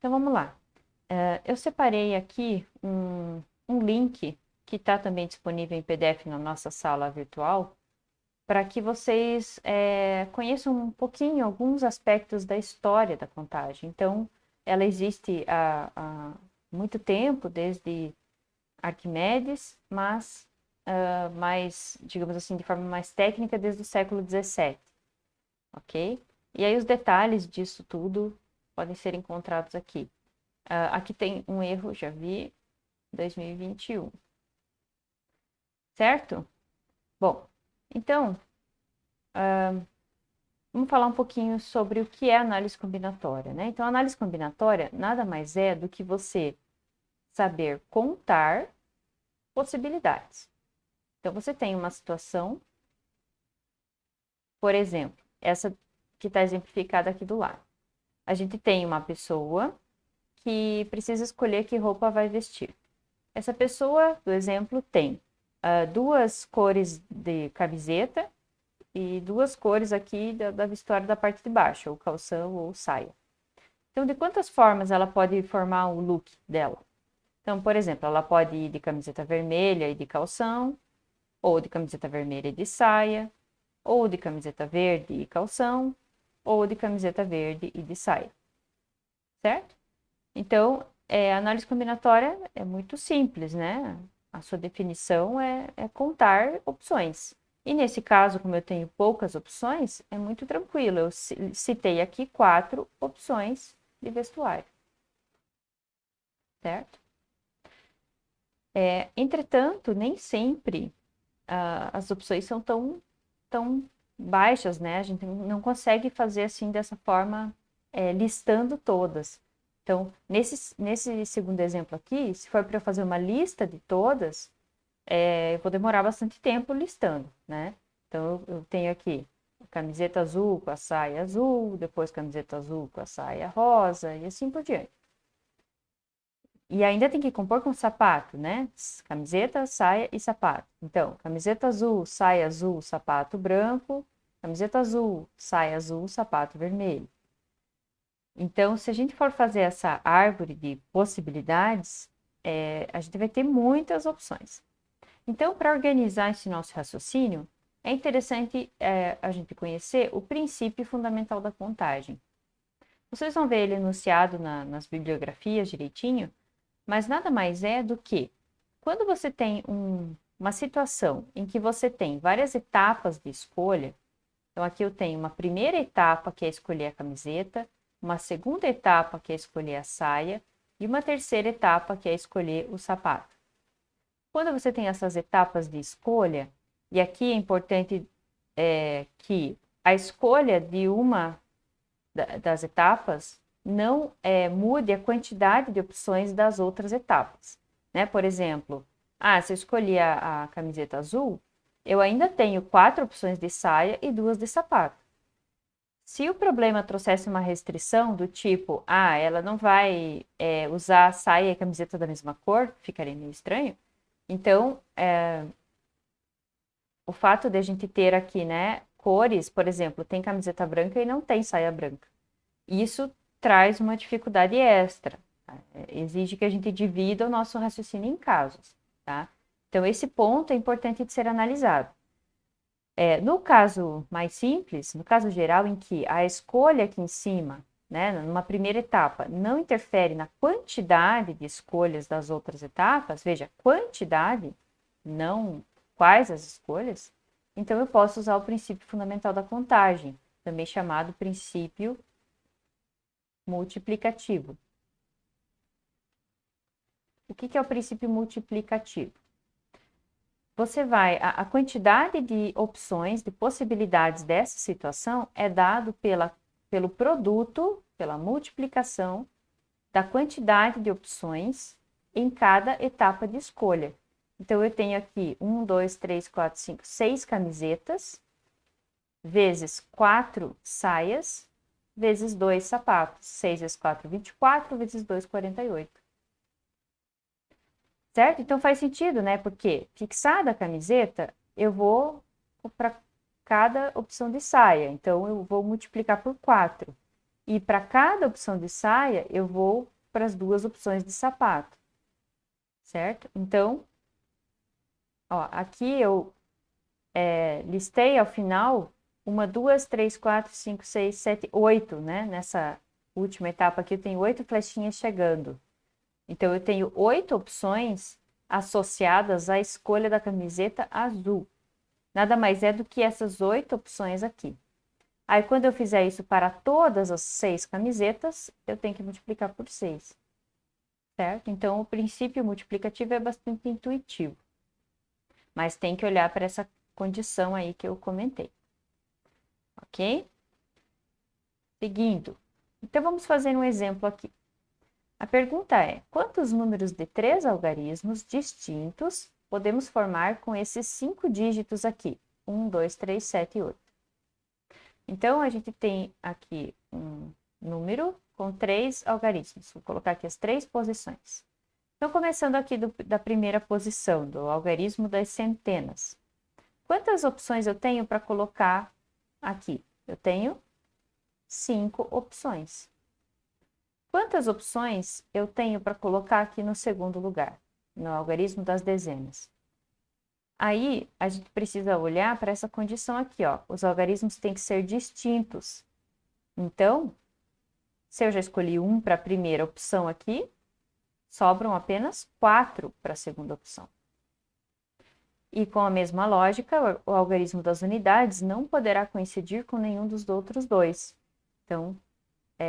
Então, vamos lá. Eu separei aqui um link que está também disponível em PDF na nossa sala virtual, para que vocês conheçam um pouquinho alguns aspectos da história da contagem. Então, ela existe há muito tempo, desde Arquimedes, mas mais, digamos assim, de forma mais técnica, desde o século XVII, ok? E aí os detalhes disso tudo podem ser encontrados aqui. Aqui tem um erro, já vi, 2021, certo? Bom, então, vamos falar um pouquinho sobre o que é análise combinatória, né? Então, análise combinatória nada mais é do que você saber contar possibilidades. Então, você tem uma situação, por exemplo, essa que está exemplificada aqui do lado. A gente tem uma pessoa que precisa escolher que roupa vai vestir. Essa pessoa, do exemplo, tem duas cores de camiseta e duas cores aqui da vestuário da parte de baixo, ou calção ou saia. Então, de quantas formas ela pode formar o look dela? Então, por exemplo, ela pode ir de camiseta vermelha e de calção, ou de camiseta vermelha e de saia, ou de camiseta verde e calção, ou de camiseta verde e de saia, certo? Então, a análise combinatória é muito simples, né? A sua definição é contar opções. E nesse caso, como eu tenho poucas opções, é muito tranquilo. Eu citei aqui 4 opções de vestuário, certo? Entretanto, nem sempre as opções são tão baixas, né? A gente não consegue fazer assim dessa forma, listando todas. Então, nesse segundo exemplo aqui, se for para eu fazer uma lista de todas, eu vou demorar bastante tempo listando, né? Então, eu tenho aqui camiseta azul com a saia azul, depois camiseta azul com a saia rosa e assim por diante. E ainda tem que compor com sapato, né? Camiseta, saia e sapato. Então, camiseta azul, saia azul, sapato branco, camiseta azul, saia azul, sapato vermelho. Então, se a gente for fazer essa árvore de possibilidades, a gente vai ter muitas opções. Então, para organizar esse nosso raciocínio, é interessante a gente conhecer o princípio fundamental da contagem. Vocês vão ver ele enunciado nas bibliografias direitinho, mas nada mais é do que quando você tem uma situação em que você tem várias etapas de escolha. Então, aqui eu tenho uma primeira etapa, que é escolher a camiseta, uma segunda etapa, que é escolher a saia, e uma terceira etapa, que é escolher o sapato. Quando você tem essas etapas de escolha, e aqui é importante que a escolha de uma das etapas não mude a quantidade de opções das outras etapas, né? Por exemplo, se eu escolhi a camiseta azul, eu ainda tenho 4 opções de saia e 2 de sapato. Se o problema trouxesse uma restrição do tipo, ela não vai usar a saia e camiseta da mesma cor, ficaria meio estranho. Então, o fato de a gente ter aqui, né, cores, por exemplo, tem camiseta branca e não tem saia branca. Isso traz uma dificuldade extra. Tá? Exige que a gente divida o nosso raciocínio em casos, tá? Então, esse ponto é importante de ser analisado. No caso mais simples, no caso geral, em que a escolha aqui em cima, né, numa primeira etapa, não interfere na quantidade de escolhas das outras etapas, veja, quantidade, não quais as escolhas, então eu posso usar o princípio fundamental da contagem, também chamado princípio multiplicativo. O que é o princípio multiplicativo? Você vai, a quantidade de opções, de possibilidades dessa situação é dado pelo produto, pela multiplicação da quantidade de opções em cada etapa de escolha. Então, eu tenho aqui 1, 2, 3, 4, 5, 6 camisetas, vezes 4 saias, vezes 2 sapatos. 6 vezes 4, 24, vezes 2, 48. Certo? Então faz sentido, né? Porque fixada a camiseta, eu vou para cada opção de saia. Então eu vou multiplicar por 4. E para cada opção de saia, eu vou para as duas opções de sapato, certo? Então, ó, aqui eu listei ao final 1, 2, 3, 4, 5, 6, 7, 8, né? Nessa última etapa aqui eu tenho 8 flechinhas chegando. Então, eu tenho 8 opções associadas à escolha da camiseta azul. Nada mais é do que essas 8 opções aqui. Aí, quando eu fizer isso para todas as 6 camisetas, eu tenho que multiplicar por 6, certo? Então, o princípio multiplicativo é bastante intuitivo, mas tem que olhar para essa condição aí que eu comentei, ok? Seguindo. Então, vamos fazer um exemplo aqui. A pergunta é: quantos números de 3 algarismos distintos podemos formar com esses 5 dígitos aqui? 1, 2, 3, 7 e 8. Então, a gente tem aqui um número com 3 algarismos. Vou colocar aqui as 3 posições. Então, começando aqui da primeira posição, do algarismo das centenas. Quantas opções eu tenho para colocar aqui? Eu tenho 5 opções. Quantas opções eu tenho para colocar aqui no segundo lugar, no algarismo das dezenas? Aí, a gente precisa olhar para essa condição aqui, ó. Os algarismos têm que ser distintos. Então, se eu já escolhi 1 para a primeira opção aqui, sobram apenas 4 para a segunda opção. E com a mesma lógica, o algarismo das unidades não poderá coincidir com nenhum dos outros dois. Então,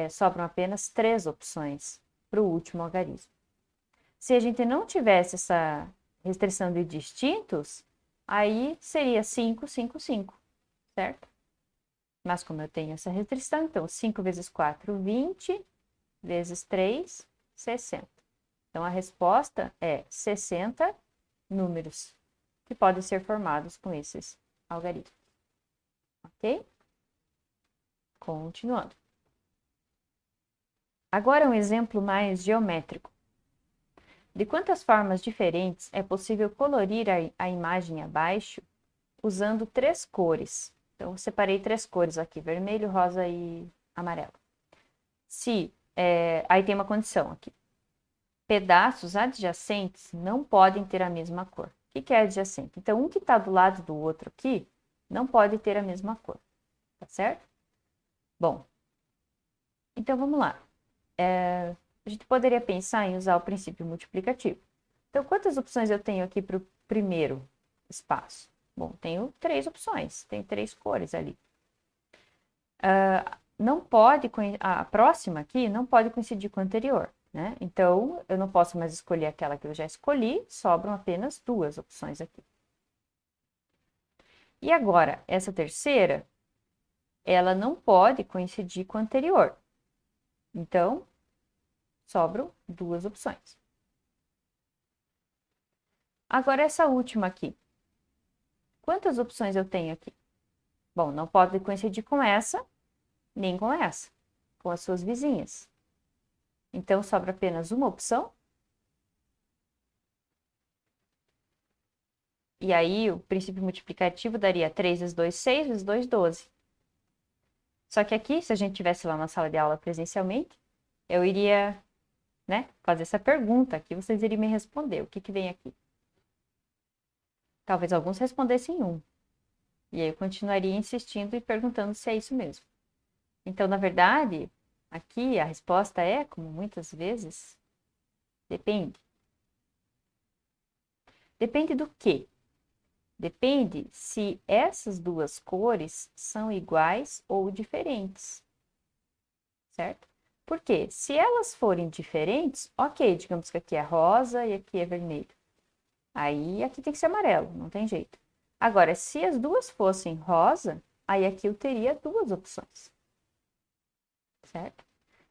sobram apenas 3 opções para o último algarismo. Se a gente não tivesse essa restrição de distintos, aí seria 5, 5, 5, certo? Mas como eu tenho essa restrição, então 5 vezes 4, 20, vezes 3, 60. Então, a resposta é 60 números que podem ser formados com esses algarismos. Ok? Continuando. Agora um exemplo mais geométrico. De quantas formas diferentes é possível colorir a imagem abaixo usando 3 cores? Então, eu separei 3 cores aqui, vermelho, rosa e amarelo. Aí tem uma condição aqui. Pedaços adjacentes não podem ter a mesma cor. O que é adjacente? Então, um que está do lado do outro aqui não pode ter a mesma cor, tá certo? Bom, então vamos lá. A gente poderia pensar em usar o princípio multiplicativo. Então, quantas opções eu tenho aqui para o primeiro espaço? Bom, tenho 3 opções, tem 3 cores ali. Não pode, a próxima aqui não pode coincidir com a anterior, né? Então, eu não posso mais escolher aquela que eu já escolhi, sobram apenas 2 opções aqui. E agora, essa terceira, ela não pode coincidir com a anterior. Então, sobram 2 opções. Agora, essa última aqui. Quantas opções eu tenho aqui? Bom, não pode coincidir com essa, nem com essa, com as suas vizinhas. Então, sobra apenas uma opção. E aí, o princípio multiplicativo daria 3 vezes 2, 6, vezes 2, 12. Só que aqui, se a gente estivesse lá na sala de aula presencialmente, eu iria, né, fazer essa pergunta aqui, vocês iriam me responder. O que vem aqui? Talvez alguns respondessem 1. E aí eu continuaria insistindo e perguntando se é isso mesmo. Então, na verdade, aqui a resposta é, como muitas vezes, depende. Depende do quê? Depende se essas 2 cores são iguais ou diferentes, certo? Porque se elas forem diferentes, ok, digamos que aqui é rosa e aqui é vermelho. Aí aqui tem que ser amarelo, não tem jeito. Agora, se as 2 fossem rosa, aí aqui eu teria 2 opções, certo?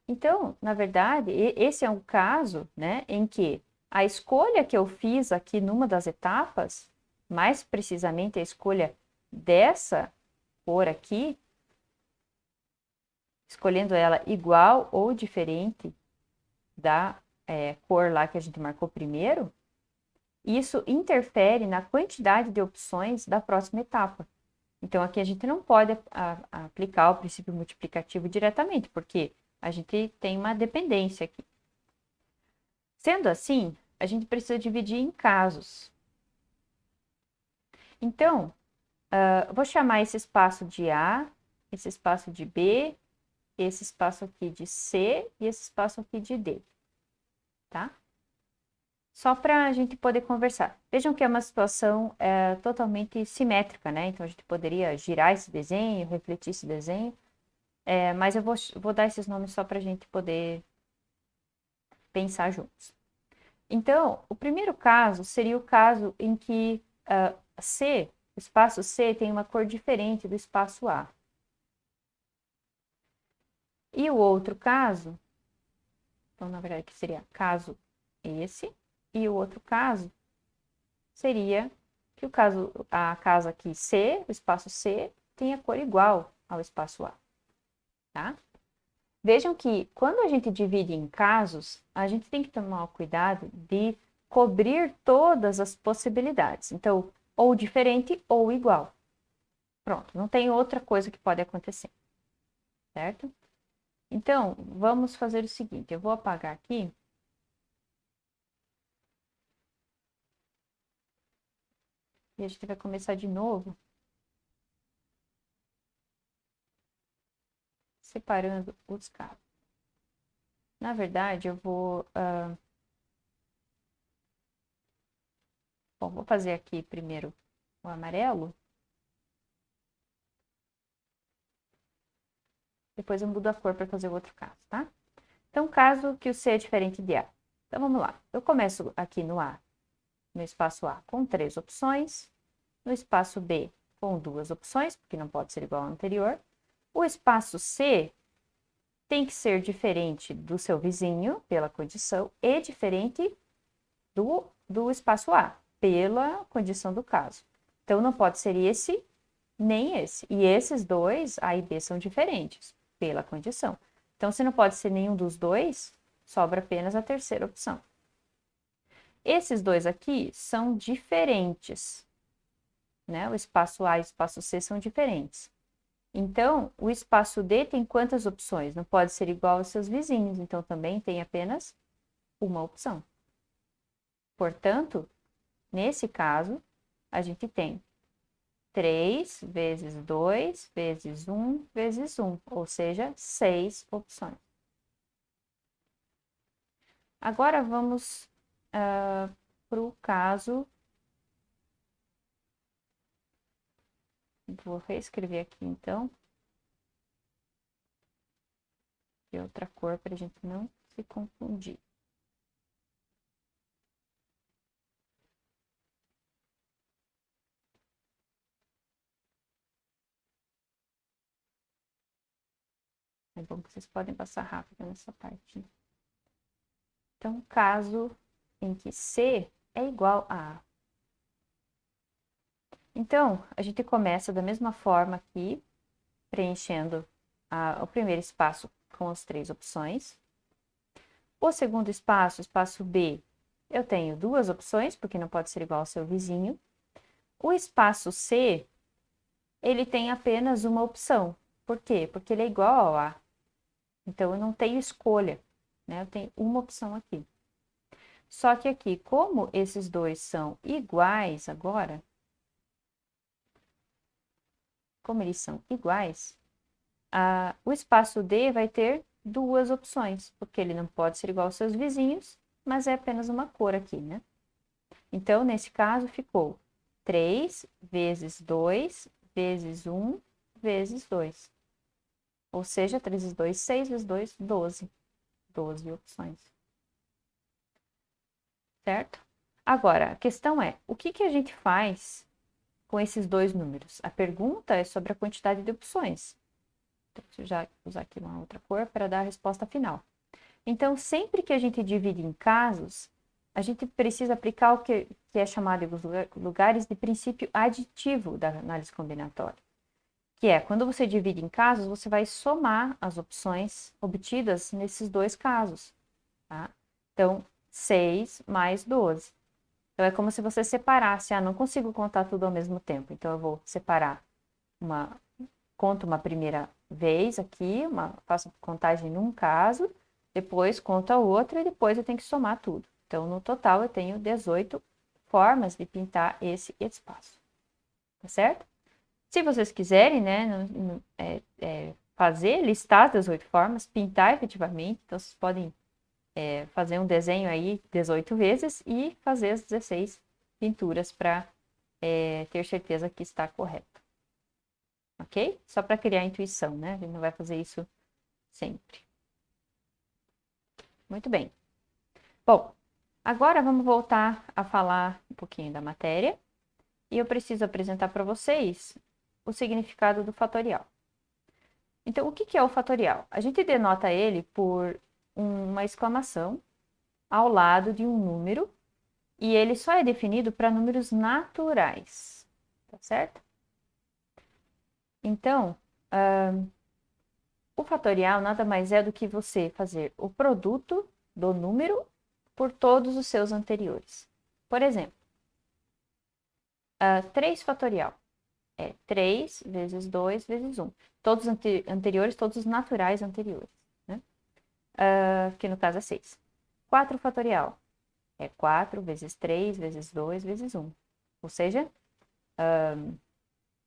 Então, na verdade, esse é um caso, né, em que a escolha que eu fiz aqui numa das etapas, mais precisamente a escolha dessa cor aqui, escolhendo ela igual ou diferente da cor lá que a gente marcou primeiro, isso interfere na quantidade de opções da próxima etapa. Então, aqui a gente não pode aplicar o princípio multiplicativo diretamente, porque a gente tem uma dependência aqui. Sendo assim, a gente precisa dividir em casos. Então, eu vou chamar esse espaço de A, esse espaço de B, esse espaço aqui de C e esse espaço aqui de D, tá? Só para a gente poder conversar. Vejam que é uma situação totalmente simétrica, né? Então, a gente poderia girar esse desenho, refletir esse desenho, mas eu vou dar esses nomes só para a gente poder pensar juntos. Então, o primeiro caso seria o caso em que C, o espaço C tem uma cor diferente do espaço A. E o outro caso, então, na verdade, que seria caso esse, e o outro caso seria que a casa aqui C, o espaço C, tem a cor igual ao espaço A, tá? Vejam que quando a gente divide em casos, a gente tem que tomar o cuidado de cobrir todas as possibilidades. Então, ou diferente ou igual. Pronto, não tem outra coisa que pode acontecer, certo? Então, vamos fazer o seguinte, eu vou apagar aqui. E a gente vai começar de novo, separando os casos. Na verdade, eu vou... bom, vou fazer aqui primeiro o amarelo. Depois eu mudo a cor para fazer o outro caso, tá? Então, caso que o C é diferente de A. Então, vamos lá. Eu começo aqui no A, no espaço A, com 3 opções. No espaço B, com 2 opções, porque não pode ser igual ao anterior. O espaço C tem que ser diferente do seu vizinho, pela condição, e diferente do espaço A, pela condição do caso. Então, não pode ser esse nem esse. E esses dois, A e B, são diferentes, pela condição. Então, se não pode ser nenhum dos dois, sobra apenas a terceira opção. Esses dois aqui são diferentes, né? O espaço A e o espaço C são diferentes. Então, o espaço D tem quantas opções? Não pode ser igual aos seus vizinhos, então também tem apenas uma opção. Portanto, nesse caso, a gente tem 3 vezes 2 vezes 1 vezes 1, ou seja, 6 opções. Agora vamos para o caso. Vou reescrever aqui então. De outra cor para a gente não se confundir. É bom que vocês podem passar rápido nessa parte. Então, caso em que C é igual a A. Então, a gente começa da mesma forma aqui, preenchendo o primeiro espaço com as 3 opções. O segundo espaço, espaço B, eu tenho 2 opções, porque não pode ser igual ao seu vizinho. O espaço C, ele tem apenas uma opção. Por quê? Porque ele é igual ao A. Então, eu não tenho escolha, né? Eu tenho uma opção aqui. Só que aqui, como esses dois são iguais agora, como eles são iguais, o espaço D vai ter 2 opções, porque ele não pode ser igual aos seus vizinhos, mas é apenas uma cor aqui, né? Então, nesse caso, ficou 3 vezes 2 vezes 1 vezes 2. Ou seja, 3 vezes 2, 6 vezes 2, 12. 12 opções. Certo? Agora, a questão é, o que a gente faz com esses dois números? A pergunta é sobre a quantidade de opções. Então, deixa eu já usar aqui uma outra cor para dar a resposta final. Então, sempre que a gente divide em casos, a gente precisa aplicar o que é chamado de lugares de princípio aditivo da análise combinatória. Que é, quando você divide em casos, você vai somar as opções obtidas nesses dois casos. Tá? Então, 6 mais 12. Então, é como se você separasse. Não consigo contar tudo ao mesmo tempo. Então, eu vou separar conto uma primeira vez aqui, faço contagem num caso, depois conto a outra e depois eu tenho que somar tudo. Então, no total, eu tenho 18 formas de pintar esse espaço. Tá certo? Se vocês quiserem, né, fazer, listar as 18 formas, pintar efetivamente, então vocês podem fazer um desenho aí 18 vezes e fazer as 16 pinturas para ter certeza que está correto. Ok? Só para criar intuição, né? A gente não vai fazer isso sempre. Muito bem. Bom, agora vamos voltar a falar um pouquinho da matéria. E eu preciso apresentar para vocês o significado do fatorial. Então, o que é o fatorial? A gente denota ele por uma exclamação ao lado de um número e ele só é definido para números naturais, tá certo? Então, o fatorial nada mais é do que você fazer o produto do número por todos os seus anteriores. Por exemplo, 3 fatorial é 3 vezes 2 vezes 1. Todos os anteriores, todos os naturais anteriores, né? Que no caso é 6. 4 fatorial é 4 vezes 3 vezes 2 vezes 1. Ou seja,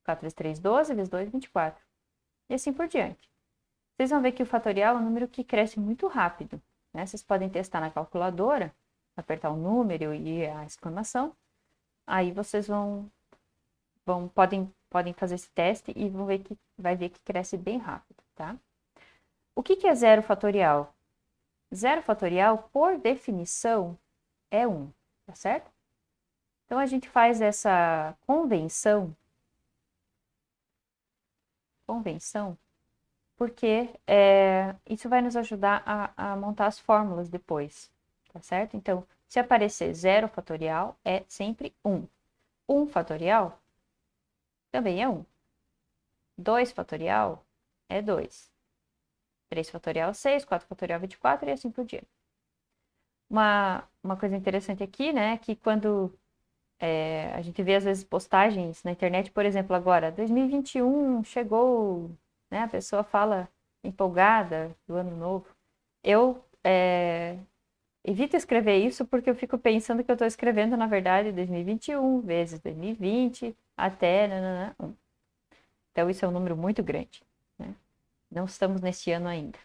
4 vezes 3, 12, vezes 2, 24. E assim por diante. Vocês vão ver que o fatorial é um número que cresce muito rápido, né? Vocês podem testar na calculadora, apertar o número e a exclamação. Aí vocês podem fazer esse teste e vai ver que cresce bem rápido, tá? O que é zero fatorial? Zero fatorial, por definição, é 1, tá certo? Então, a gente faz essa convenção, porque isso vai nos ajudar a montar as fórmulas depois, tá certo? Então, se aparecer zero fatorial, é sempre 1. 1 fatorial também é 1. 2 fatorial é 2. 3 fatorial, 6, 4 fatorial, 24 e assim por diante. Uma coisa interessante aqui, né, que quando a gente vê às vezes postagens na internet, por exemplo, agora, 2021 chegou, né, a pessoa fala empolgada do ano novo. Eu evito escrever isso porque eu fico pensando que eu estou escrevendo, na verdade, 2021 vezes 2020 até nananã, 1. Então, isso é um número muito grande, né? Não estamos nesse ano ainda.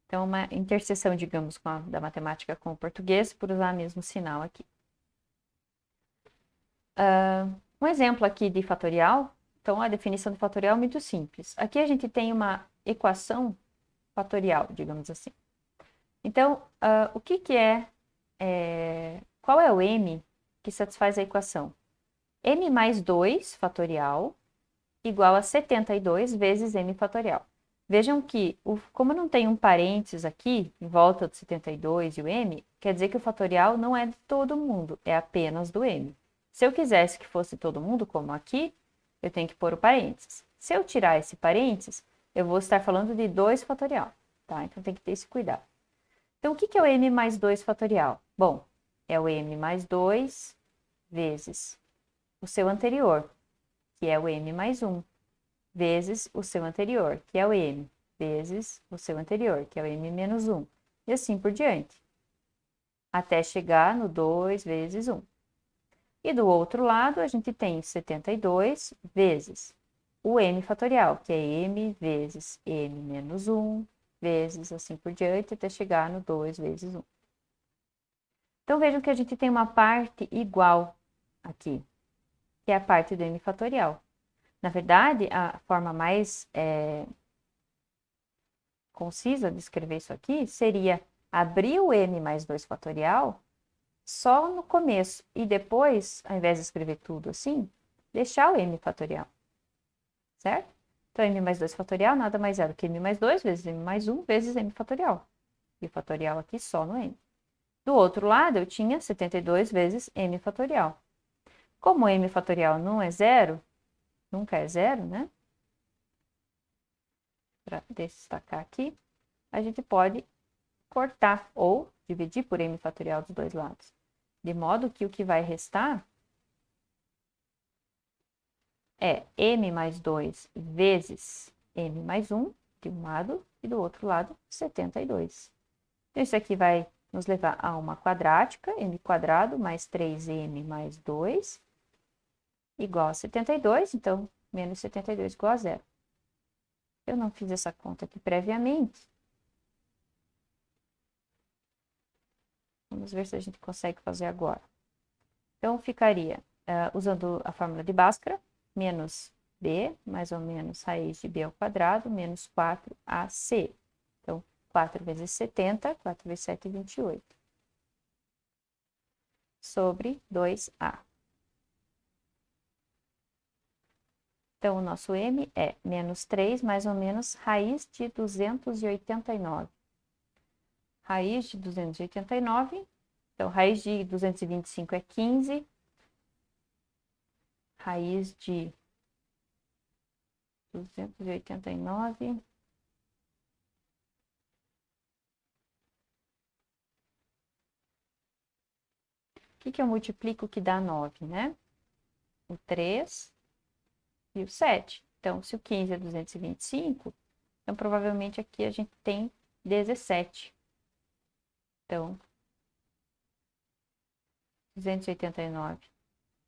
Então, uma interseção, digamos, da matemática com o português, por usar o mesmo sinal aqui. Um exemplo aqui de fatorial. Então, a definição de fatorial é muito simples. Aqui a gente tem uma equação fatorial, digamos assim. Então, o que qual é o m que satisfaz a equação? M mais 2 fatorial igual a 72 vezes m fatorial. Vejam que, como não tem um parênteses aqui, em volta do 72 e o m, quer dizer que o fatorial não é de todo mundo, é apenas do m. Se eu quisesse que fosse todo mundo, como aqui, eu tenho que pôr o parênteses. Se eu tirar esse parênteses, eu vou estar falando de 2 fatorial, tá? Então, tem que ter esse cuidado. Então, o que é o m mais 2 fatorial? Bom, é o m mais 2 vezes o seu anterior, que é o m mais 1, vezes o seu anterior, que é o m, vezes o seu anterior, que é o m menos 1, e assim por diante, até chegar no 2 vezes 1. E do outro lado, a gente tem 72 vezes o m fatorial, que é m vezes m menos 1, vezes assim por diante, até chegar no 2 vezes 1. Então, vejam que a gente tem uma parte igual aqui, que é a parte do m fatorial. Na verdade, a forma mais concisa de escrever isso aqui seria abrir o m mais 2 fatorial só no começo e depois, ao invés de escrever tudo assim, deixar o m fatorial, certo? Então, m mais 2 fatorial nada mais é do que m mais 2 vezes m mais 1 vezes m fatorial. E o fatorial aqui só no m. Do outro lado, eu tinha 72 vezes m fatorial. Como m fatorial não é zero, nunca é zero, né? Para destacar aqui, a gente pode cortar ou dividir por m fatorial dos dois lados. De modo que o que vai restar é m mais 2 vezes m mais 1, de um lado, e do outro lado, 72. Então, isso aqui vai nos levar a uma quadrática, m quadrado mais 3m mais 2, igual a 72, então, menos 72 igual a zero. Eu não fiz essa conta aqui previamente. Vamos ver se a gente consegue fazer agora. Então, ficaria, usando a fórmula de Bhaskara, menos b, mais ou menos raiz de b ao quadrado, menos 4ac. Então, 4 vezes 70, 4 vezes 7, 28. Sobre 2a. Então, o nosso m é menos 3, mais ou menos, raiz de 289. Raiz de 289, então, raiz de 225 é 15. Raiz de 289. O que eu multiplico que dá 9, né? O 3 e o 7. Então, se o 15 é 225, então provavelmente aqui a gente tem 17. Então, 289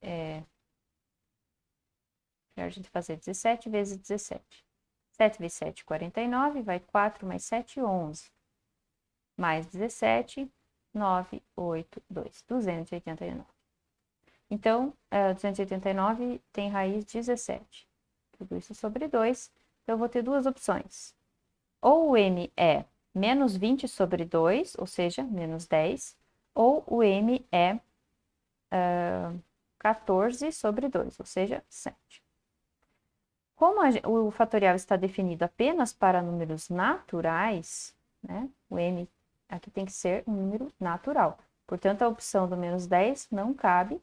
é... Melhor a gente fazer 17 vezes 17. 7 vezes 7, 49, vai 4 mais 7, 11. Mais 17, 9, 8, 2. 289. Então, 289 tem raiz 17. Tudo isso sobre 2. Então, eu vou ter duas opções. Ou o m é menos 20 sobre 2, ou seja, menos 10. Ou o m é 14 sobre 2, ou seja, 7. Como o fatorial está definido apenas para números naturais, né? O m aqui tem que ser um número natural. Portanto, a opção do menos 10 não cabe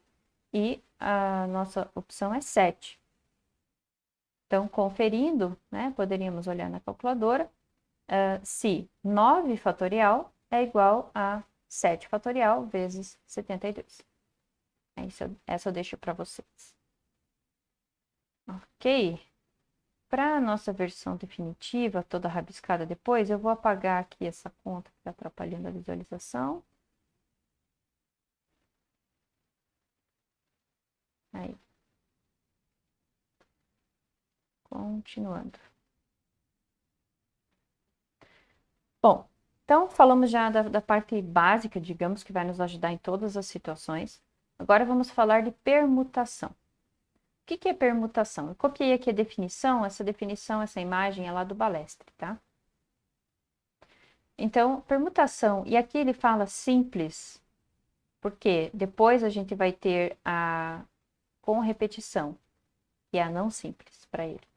e a nossa opção é 7. Então, conferindo, né, poderíamos olhar na calculadora, se 9 fatorial é igual a 7 fatorial vezes 72. Essa eu deixo para vocês. Ok? Para a nossa versão definitiva, toda rabiscada depois, eu vou apagar aqui essa conta que está atrapalhando a visualização. Aí. Continuando. Bom, então falamos já da parte básica, digamos, que vai nos ajudar em todas as situações. Agora vamos falar de permutação. O que é permutação? Eu copiei aqui a definição, essa imagem é lá do Balestre, tá? Então, permutação, e aqui ele fala simples, porque depois a gente vai ter a com repetição, que é a não simples para ele.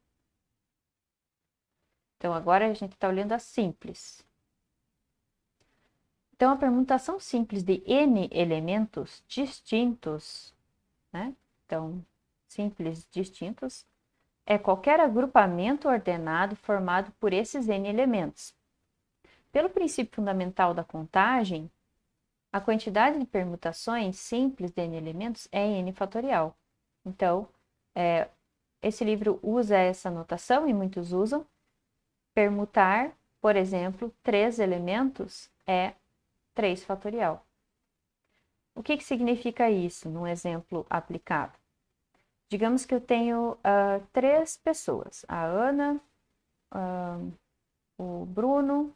Então, agora a gente está olhando a simples. Então, a permutação simples de n elementos distintos, né? Então, simples distintos, é qualquer agrupamento ordenado formado por esses n elementos. Pelo princípio fundamental da contagem, a quantidade de permutações simples de n elementos é n fatorial. Então, esse livro usa essa notação e muitos usam. Permutar, por exemplo, 3 elementos é 3 fatorial. O que significa isso num exemplo aplicado? Digamos que eu tenho 3 pessoas, a Ana, o Bruno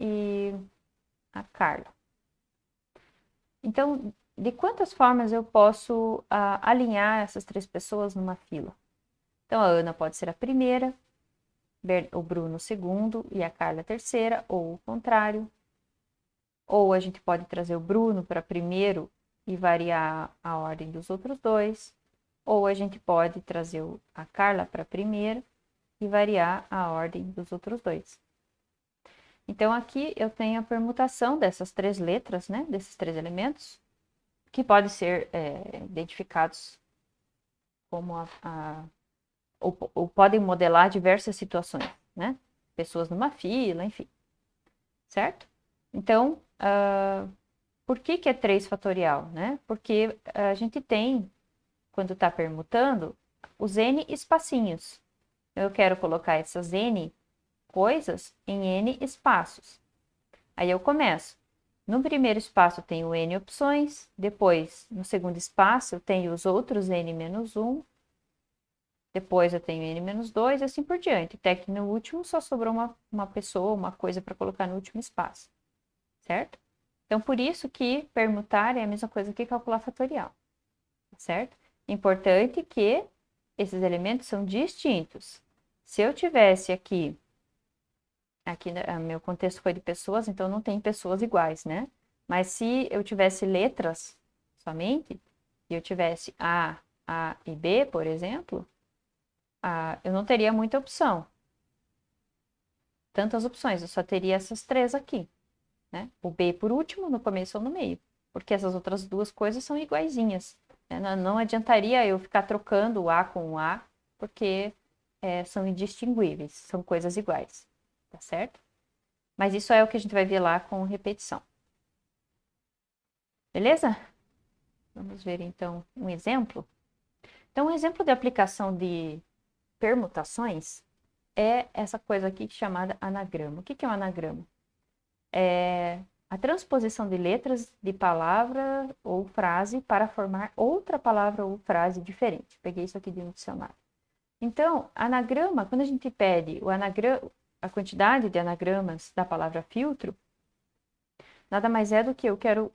e a Carla. Então, de quantas formas eu posso alinhar essas 3 pessoas numa fila? Então, a Ana pode ser a primeira, o Bruno o segundo e a Carla a terceira, ou o contrário. Ou a gente pode trazer o Bruno para primeiro e variar a ordem dos outros dois. Ou a gente pode trazer a Carla para primeiro e variar a ordem dos outros dois. Então, aqui eu tenho a permutação dessas 3 letras, né? Desses 3 elementos, que podem ser identificados como ou podem modelar diversas situações, né? Pessoas numa fila, enfim. Certo? Então, por que é 3 fatorial, né? Porque a gente tem, quando está permutando, os n espacinhos. Eu quero colocar essas n coisas em n espaços. Aí eu começo. No primeiro espaço eu tenho n opções, depois no segundo espaço eu tenho os outros n menos 1, depois eu tenho n menos 2 e assim por diante, até que no último só sobrou uma pessoa, uma coisa para colocar no último espaço, certo? Então, por isso que permutar é a mesma coisa que calcular fatorial, certo? Importante que esses elementos são distintos. Se eu tivesse aqui meu contexto foi de pessoas, então não tem pessoas iguais, né? Mas se eu tivesse letras somente, e eu tivesse A e B, por exemplo, eu não teria muita opção. Tantas opções, eu só teria essas três aqui, né? O B por último, no começo ou no meio, porque essas outras duas coisas são iguaizinhas, né? Não adiantaria eu ficar trocando o A com o A, porque são indistinguíveis, são coisas iguais, tá certo? Mas isso é o que a gente vai ver lá com repetição. Beleza? Vamos ver então um exemplo. Então, um exemplo de aplicação de permutações é essa coisa aqui chamada anagrama. O que é um anagrama? É a transposição de letras de palavra ou frase para formar outra palavra ou frase diferente. Peguei isso aqui de um dicionário. Então, anagrama, quando a gente pede a quantidade de anagramas da palavra filtro, nada mais é do que eu quero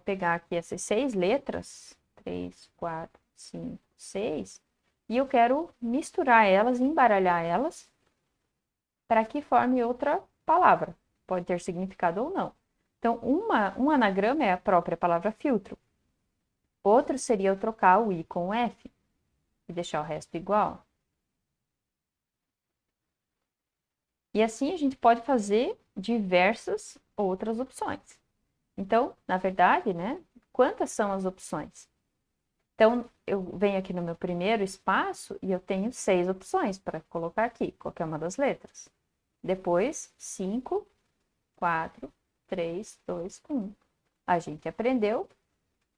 pegar aqui essas 6 letras, 3, 4, 5, 6, e eu quero misturar elas, embaralhar elas, para que forme outra palavra. Pode ter significado ou não. Então, um anagrama é a própria palavra filtro. Outro seria eu trocar o I com o F e deixar o resto igual. E assim a gente pode fazer diversas outras opções. Então, na verdade, né, quantas são as opções? Então, eu venho aqui no meu primeiro espaço e eu tenho 6 opções para colocar aqui, qualquer uma das letras. Depois, 5, 4, 3, 2, 1. A gente aprendeu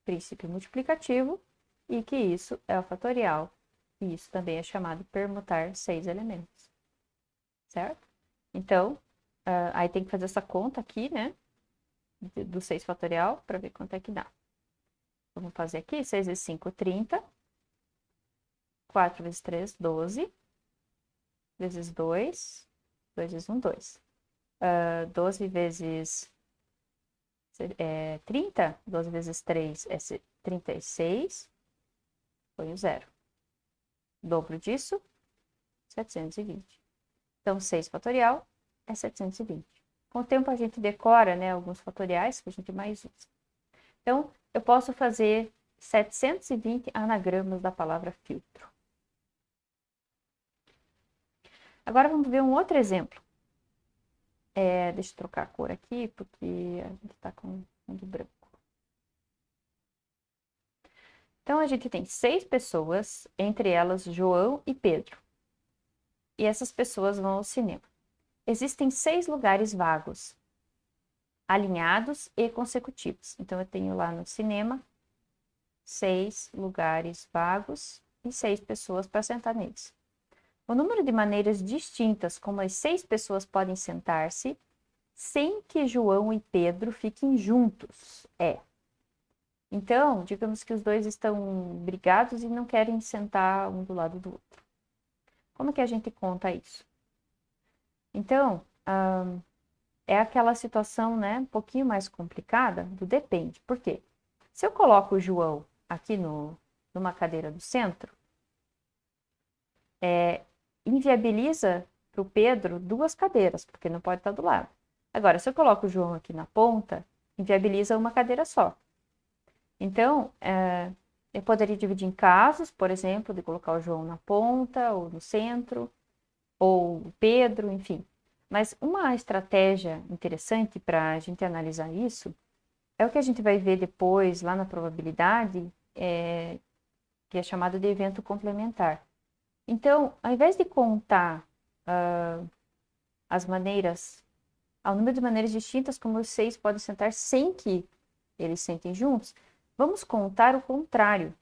princípio multiplicativo e que isso é o fatorial. E isso também é chamado de permutar 6 elementos. Certo? Então, aí tem que fazer essa conta aqui, né? Do 6 fatorial para ver quanto é que dá. Vamos fazer aqui, 6 vezes 5, 30. 4 vezes 3, 12. Vezes 2. 2 vezes 1, 2. 12 vezes 30. 12 vezes 3 é 36. Põe o zero. Dobro disso, 720. Então, 6 fatorial é 720. Com o tempo a gente decora, né, alguns fatoriais que a gente mais usa. Então, eu posso fazer 720 anagramas da palavra filtro. Agora vamos ver um outro exemplo. Deixa eu trocar a cor aqui, porque a gente está com fundo branco. Então, a gente tem 6 pessoas, entre elas João e Pedro. E essas pessoas vão ao cinema. Existem 6 lugares vagos, alinhados e consecutivos. Então, eu tenho lá no cinema 6 lugares vagos e 6 pessoas para sentar neles. O número de maneiras distintas como as 6 pessoas podem sentar-se sem que João e Pedro fiquem juntos é. Então, digamos que os dois estão brigados e não querem sentar um do lado do outro. Como que a gente conta isso? Então, é aquela situação, né, um pouquinho mais complicada do depende. Por quê? Se eu coloco o João aqui numa cadeira do centro, inviabiliza para o Pedro 2 cadeiras, porque não pode estar do lado. Agora, se eu coloco o João aqui na ponta, inviabiliza uma cadeira só. Então, eu poderia dividir em casos, por exemplo, de colocar o João na ponta, ou no centro, ou o Pedro, enfim. Mas uma estratégia interessante para a gente analisar isso é o que a gente vai ver depois, lá na probabilidade, que é chamado de evento complementar. Então, ao invés de contar ao número de maneiras distintas como os 6 podem sentar sem que eles sentem juntos, vamos contar o contrário.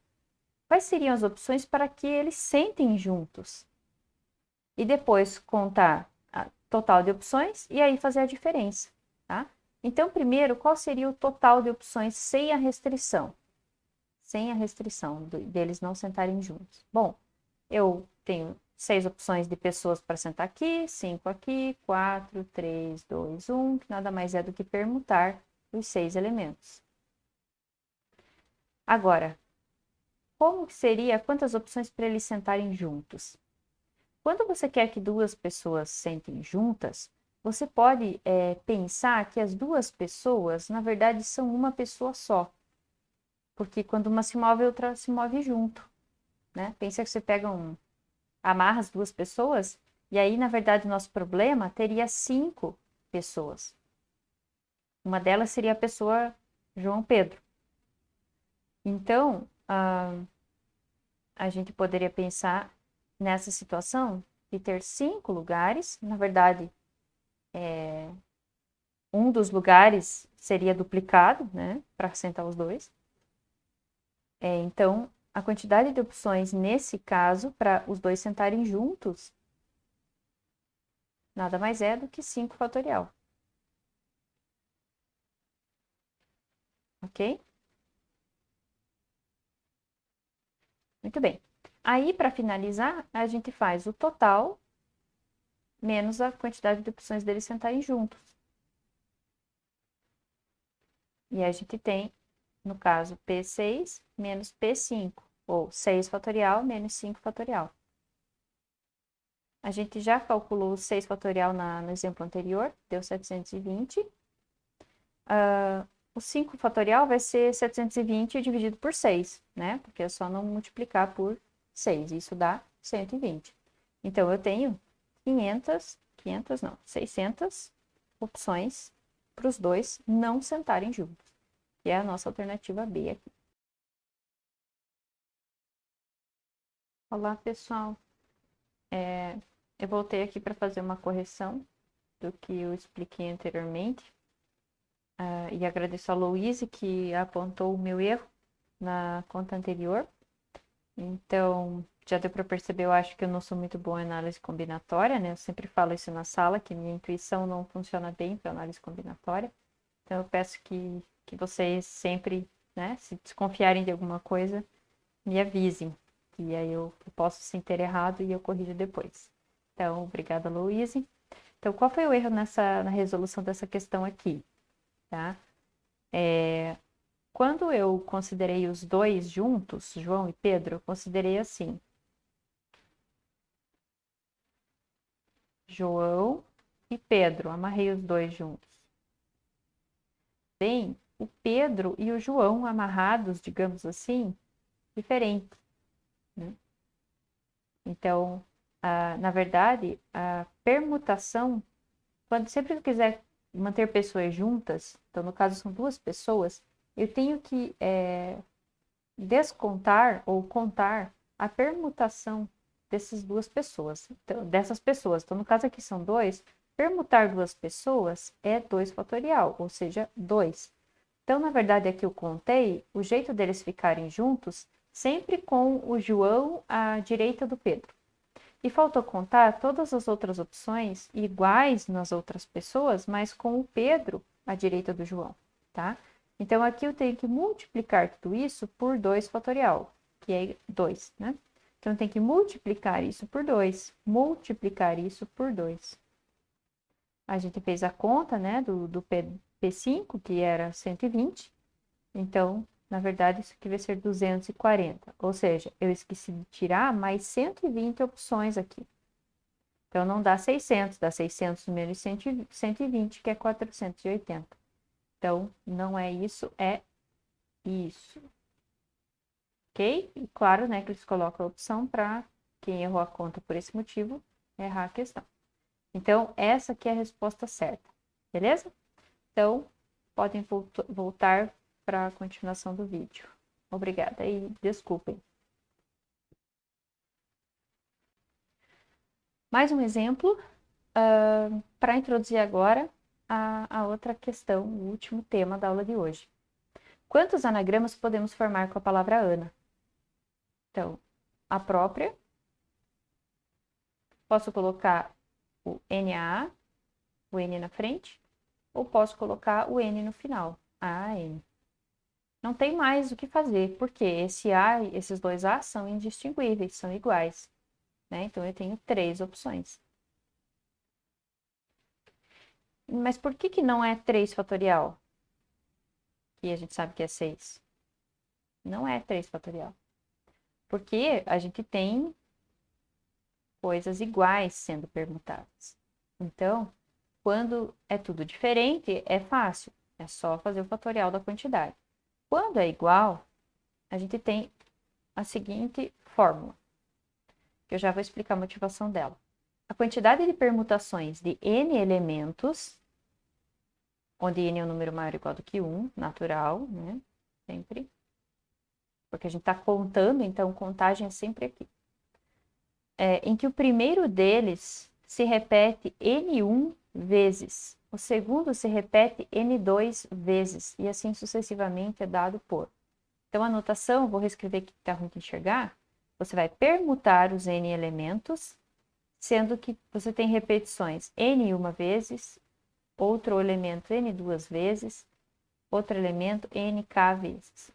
Quais seriam as opções para que eles sentem juntos? E depois contar a total de opções e aí fazer a diferença, tá? Então, primeiro, qual seria o total de opções sem a restrição? Sem a restrição deles não sentarem juntos. Bom, eu tenho 6 opções de pessoas para sentar aqui, 5 aqui, 4, 3, 2, 1, que nada mais é do que permutar os 6 elementos. Agora, como que seria, quantas opções para eles sentarem juntos? Quando você quer que duas pessoas sentem juntas, você pode pensar que as duas pessoas, na verdade, são uma pessoa só. Porque quando uma se move, a outra se move junto, né? Pensa que você amarra as duas pessoas, e aí, na verdade, o nosso problema teria 5 pessoas. Uma delas seria a pessoa João Pedro. Então, a gente poderia pensar nessa situação de ter 5 lugares. Na verdade, um dos lugares seria duplicado, né, para sentar os dois. Então, a quantidade de opções nesse caso, para os dois sentarem juntos, nada mais é do que 5 fatorial. Ok? Muito bem. Aí, para finalizar, a gente faz o total menos a quantidade de opções deles sentarem juntos. E a gente tem, no caso, P6 menos P5, ou 6 fatorial menos 5 fatorial. A gente já calculou 6 fatorial no exemplo anterior, deu 720. O 5 fatorial vai ser 720 dividido por 6, né? Porque é só não multiplicar por 6, isso dá 120. Então, eu tenho 600 opções para os dois não sentarem juntos, que é a nossa alternativa B aqui. Olá, pessoal. Eu voltei aqui para fazer uma correção do que eu expliquei anteriormente. E agradeço a Louise que apontou o meu erro na conta anterior. Então, já deu para perceber, eu acho que eu não sou muito boa em análise combinatória, né? Eu sempre falo isso na sala, que minha intuição não funciona bem para análise combinatória. Então, eu peço que vocês sempre, né, se desconfiarem de alguma coisa, me avisem. E aí eu posso sim ter errado e eu corrijo depois. Então, obrigada, Louise. Então, qual foi o erro na resolução dessa questão aqui? Tá? Quando eu considerei os dois juntos, João e Pedro, eu considerei assim: João e Pedro, amarrei os dois juntos. Bem, o Pedro e o João amarrados, digamos assim, diferente, né? Então, na verdade, a permutação, quando sempre eu quiser manter pessoas juntas, então no caso são duas pessoas, eu tenho que descontar ou contar a permutação dessas duas pessoas, então, dessas pessoas. Então, no caso aqui são dois, permutar duas pessoas é 2 fatorial, ou seja, 2. Então, na verdade, aqui eu contei o jeito deles ficarem juntos, sempre com o João à direita do Pedro. E faltou contar todas as outras opções iguais nas outras pessoas, mas com o Pedro à direita do João, tá? Então, aqui eu tenho que multiplicar tudo isso por 2 fatorial, que é 2, né? Então, eu tenho que multiplicar isso por 2, multiplicar isso por 2. A gente fez a conta, né, do P5, que era 120. Então, na verdade, isso aqui vai ser 240. Ou seja, eu esqueci de tirar mais 120 opções aqui. Então, não dá 600, dá 600 menos 120, que é 480. Então, não é isso, é isso. Ok? E claro, né, que eles colocam a opção para quem errou a conta por esse motivo, errar a questão. Então, essa aqui é a resposta certa. Beleza? Então, podem voltar para a continuação do vídeo. Obrigada e desculpem. Mais um exemplo para introduzir agora a outra questão, o último tema da aula de hoje. Quantos anagramas podemos formar com a palavra Ana? Então, a própria, posso colocar o NA, o N na frente, ou posso colocar o N no final. AN. Não tem mais o que fazer, porque esse A e esses dois A são indistinguíveis, são iguais. Né? Então, eu tenho 3 opções. Mas por que não é 3 fatorial? Que a gente sabe que é 6. Não é 3 fatorial. Porque a gente tem coisas iguais sendo permutadas. Então, quando é tudo diferente, é fácil. É só fazer o fatorial da quantidade. Quando é igual, a gente tem a seguinte fórmula, que eu já vou explicar a motivação dela. A quantidade de permutações de n elementos, onde n é um número maior ou igual do que 1, natural, né? Sempre. Porque a gente está contando, então contagem é sempre aqui. Em que o primeiro deles se repete n1 vezes, o segundo se repete n2 vezes, e assim sucessivamente é dado por. Então, a notação, vou reescrever aqui que está ruim de enxergar, você vai permutar os n elementos, sendo que você tem repetições n uma vezes, outro elemento n duas vezes, outro elemento nk vezes.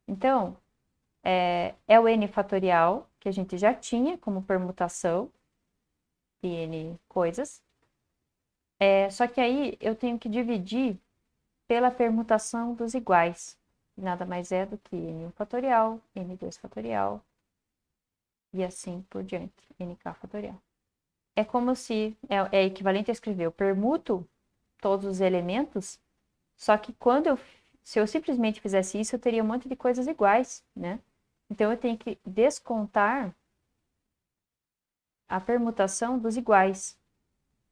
Então, é o n fatorial, que a gente já tinha como permutação de n coisas. Só que aí eu tenho que dividir pela permutação dos iguais. Nada mais é do que n1 fatorial, n2 fatorial e assim por diante, nk fatorial. É como se é equivalente a escrever, eu permuto todos os elementos, só que se eu simplesmente fizesse isso, eu teria um monte de coisas iguais, né? Então eu tenho que descontar a permutação dos iguais,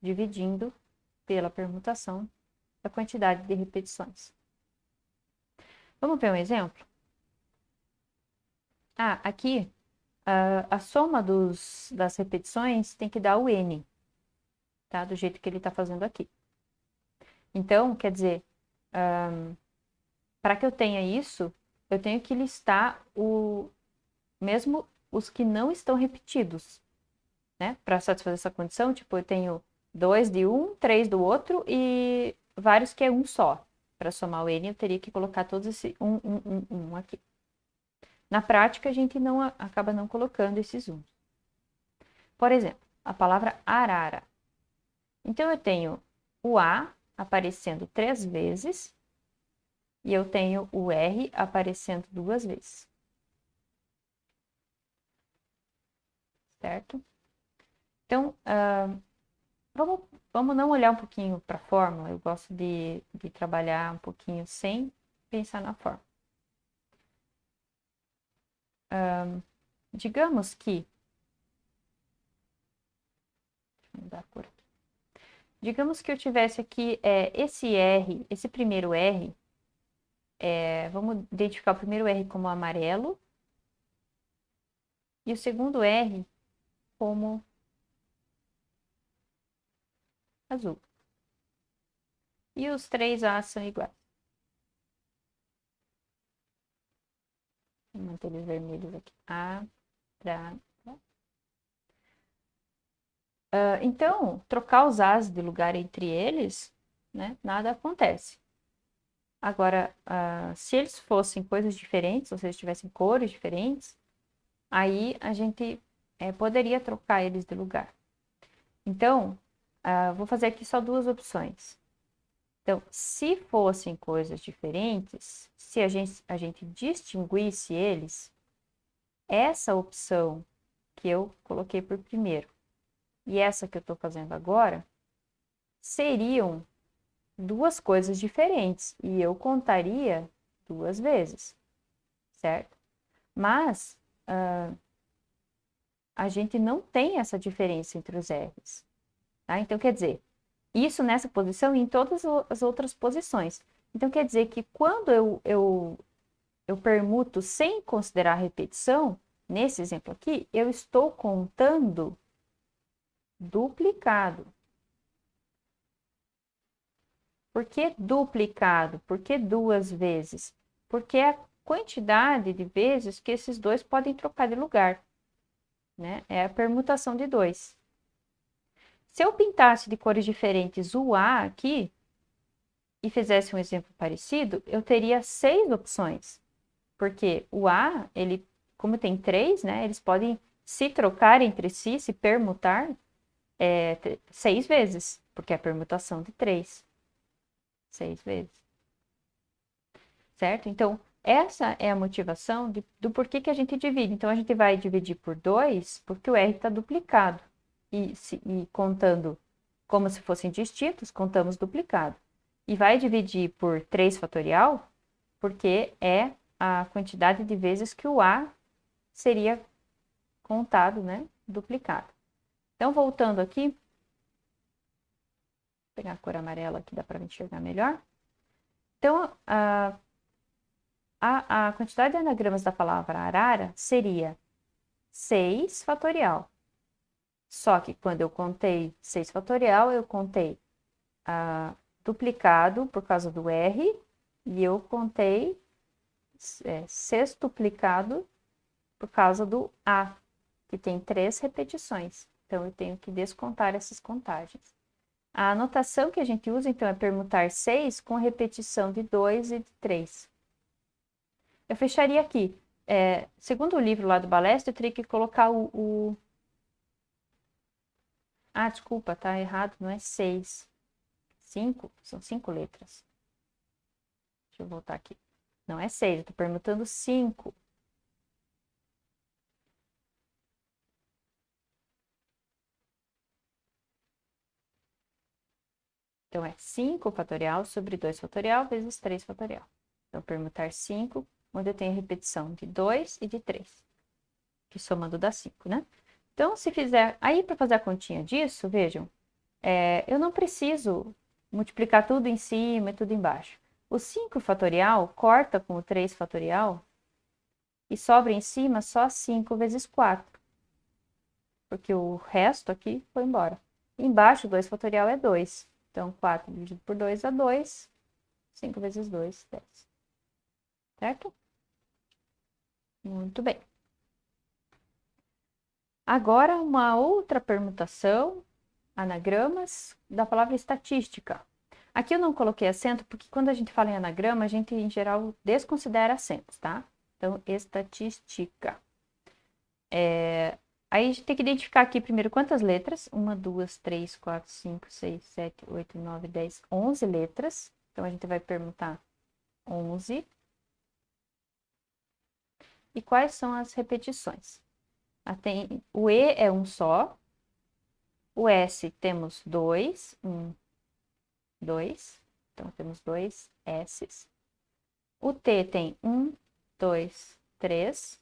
dividindo pela permutação da quantidade de repetições. Vamos ver um exemplo? Aqui, a soma das repetições tem que dar o n, tá? Do jeito que ele está fazendo aqui. Então, quer dizer, para que eu tenha isso, eu tenho que listar mesmo os que não estão repetidos, né? Para satisfazer essa condição, tipo, eu tenho 2 de um, 3 do outro e vários que é um só. Para somar o n, eu teria que colocar todos esse 1 aqui. Na prática, a gente acaba não colocando esses 1. Por exemplo, a palavra arara. Então, eu tenho o A aparecendo 3 vezes e eu tenho o R aparecendo 2 vezes. Certo? Então, vamos não olhar um pouquinho para a fórmula. Eu gosto de trabalhar um pouquinho sem pensar na fórmula. Digamos que... Deixa eu mudar a cor aqui. Digamos que eu tivesse aqui esse R, esse primeiro R, vamos identificar o primeiro R como amarelo e o segundo R como azul. E os 3 A são iguais. Vou manter eles vermelhos aqui. Então, trocar os As de lugar entre eles, né, nada acontece. Agora, se eles fossem coisas diferentes, ou se eles tivessem cores diferentes, aí a gente poderia trocar eles de lugar. Então, vou fazer aqui só 2 opções. Então, se fossem coisas diferentes, se a gente distinguisse eles, essa opção que eu coloquei por primeiro e essa que eu estou fazendo agora, seriam 2 coisas diferentes e eu contaria 2 vezes, certo? Mas a gente não tem essa diferença entre os R's, tá? Então, quer dizer, isso nessa posição e em todas as outras posições. Então, quer dizer que quando eu permuto sem considerar a repetição, nesse exemplo aqui, eu estou contando duplicado. Por que duplicado? Por que 2 vezes? Porque é a quantidade de vezes que esses dois podem trocar de lugar, né? É a permutação de 2. Se eu pintasse de cores diferentes o A aqui, e fizesse um exemplo parecido, eu teria 6 opções. Porque o A, ele, como tem 3, né, eles podem se trocar entre si, se permutar 6 vezes, porque é a permutação de 3. 6 vezes. Certo? Então, essa é a motivação do porquê que a gente divide. Então, a gente vai dividir por 2, porque o R está duplicado. E contando como se fossem distintos, contamos duplicado. E vai dividir por 3 fatorial, porque é a quantidade de vezes que o A seria contado, né? Duplicado. Então, voltando aqui, vou pegar a cor amarela aqui, dá para enxergar melhor. Então, a quantidade de anagramas da palavra arara seria 6 fatorial. Só que quando eu contei 6 fatorial, eu contei duplicado por causa do R e eu contei sextuplicado por causa do A, que tem 3 repetições. Então, eu tenho que descontar essas contagens. A anotação que a gente usa, então, é permutar 6 com repetição de 2 e de 3. Eu fecharia aqui. Segundo o livro lá do Balestre, eu teria que colocar Ah, desculpa, tá errado, não é 6. 5, são 5 letras. Deixa eu voltar aqui. Não é 6, eu tô permutando 5. Então, é 5 fatorial sobre 2 fatorial vezes 3 fatorial. Então, permutar 5, onde eu tenho a repetição de 2 e de 3, que somando dá 5, né? Então, se fizer... Aí, para fazer a continha disso, vejam, eu não preciso multiplicar tudo em cima e tudo embaixo. O 5 fatorial corta com o 3 fatorial e sobra em cima só 5 vezes 4, porque o resto aqui foi embora. Embaixo, 2 fatorial é 2. Então, 4 dividido por 2 é 2. 5 vezes 2, 10. Certo? Muito bem. Agora, uma outra permutação, anagramas, da palavra estatística. Aqui eu não coloquei acento, porque quando a gente fala em anagrama, a gente, em geral, desconsidera acentos, tá? Então, estatística. Aí a gente tem que identificar aqui primeiro quantas letras. 1, 2, 3, 4, 5, 6, 7, 8, 9, 10, 11 letras. Então, a gente vai permutar 11. E quais são as repetições? O E é um só. O S temos 2. 1, 2. Então, temos 2 S's. O T tem 1, 2, 3.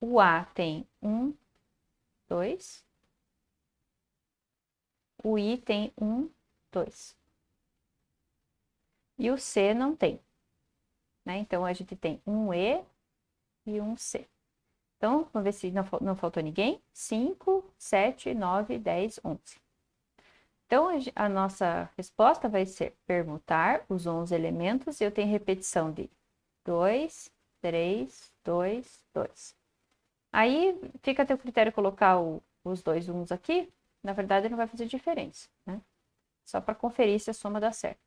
O A tem 1, 2. O I tem 1, 2. E o C não tem. Né? Então, a gente tem um E e um C. Então, vamos ver se não faltou ninguém. 5, 7, 9, 10, 11. Então, a nossa resposta vai ser permutar os 11 elementos e eu tenho repetição de 2, 3, 2, 2. Aí, fica a teu critério colocar os 2 uns aqui. Na verdade, não vai fazer diferença, né? Só para conferir se a soma dá certo.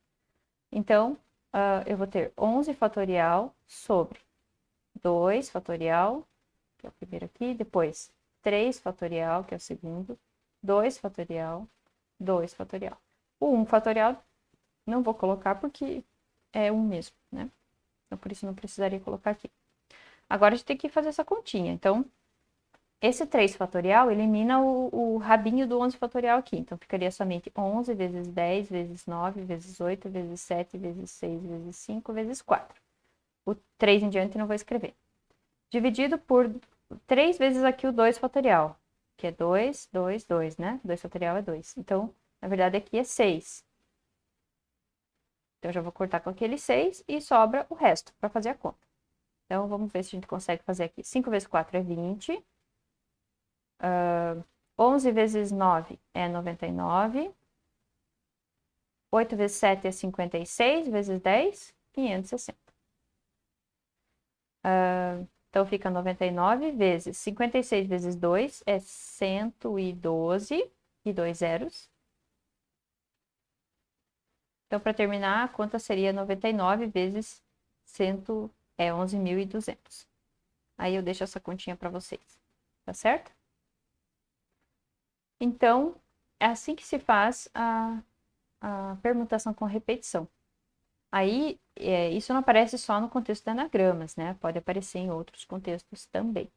Então, eu vou ter 11 fatorial sobre 2 fatorial, que é o primeiro aqui, depois 3 fatorial, que é o segundo, 2 fatorial, 2 fatorial. O 1 fatorial não vou colocar porque é 1 mesmo, né? Então, por isso não precisaria colocar aqui. Agora, a gente tem que fazer essa continha. Então, esse 3 fatorial elimina o rabinho do 11 fatorial aqui. Então, ficaria somente 11 vezes 10 vezes 9 vezes 8 vezes 7 vezes 6 vezes 5 vezes 4. O 3 em diante não vou escrever. Dividido por 3 vezes aqui o 2 fatorial, que é 2, 2, 2, né? 2 fatorial é 2. Então, na verdade, aqui é 6. Então, eu já vou cortar com aquele 6 e sobra o resto para fazer a conta. Então, vamos ver se a gente consegue fazer aqui. 5 vezes 4 é 20. 11 vezes 9 é 99. 8 vezes 7 é 56. Vezes 10, 560. Então, fica 99 vezes 56 vezes 2 é 112 e 2 zeros. Então, para terminar, a conta seria 99 vezes 11.200. Aí eu deixo essa continha para vocês, tá certo? Então, é assim que se faz a permutação com repetição. Aí, isso não aparece só no contexto de anagramas, né? Pode aparecer em outros contextos também.